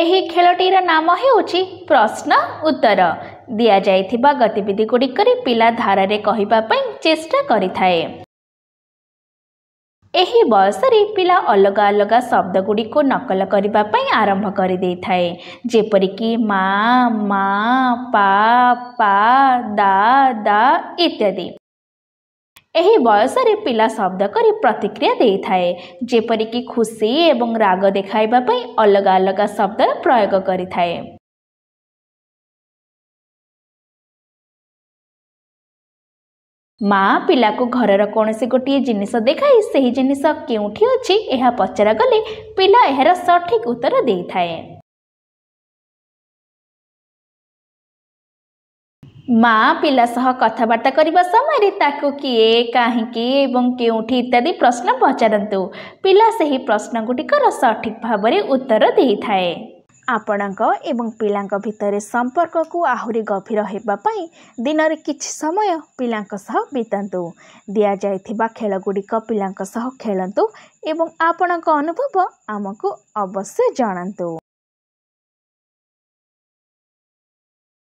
एही खेलटीर नाम हेउछि प्रश्न उत्तर। दिया जाइथिबा गतिविधि गुड़िकरे पिला धारारे कहिबा पई चेष्टा करिथाए। एही बयसरे पिला अलग अलग शब्द गुड़िको नकल करिबा पई आरंभ करि देइथाए, जेपरिकि माँ, माँ, पा, पा, दा, दा इत्यादि। एही बयसरे पिला शब्द करी प्रतिक्रिया देइथाए, जेपरिकि खुशी एवं राग देखाइबा पई अलग अलग शब्द प्रयोग करिथाए। माँ पिला को घरर कौनसी गोटे जिनिस देखाई सही जिनिस केउठी अछि एहा पचरा गले पिला एहार सठिक उत्तर देइथाए। माँ पिला सह कथबार्ता करिबा समय ताको किए काहींकी एवं केउठी इत्यादि प्रश्न पचारंतु। पिला सही प्रश्न गुटिकर सठिक भाबरे उत्तर देइथाए। आपणक एवं पिलांक भितरे संपर्क को आहुरी गभीर हेबा पई दिनरे किछि समय पिलांक सह बितांतु। दिया जाइथिबा खेल गुड़िक पिलांक सह खेलंतु एवं आपणक अनुभव आमको अवश्य जणांतु।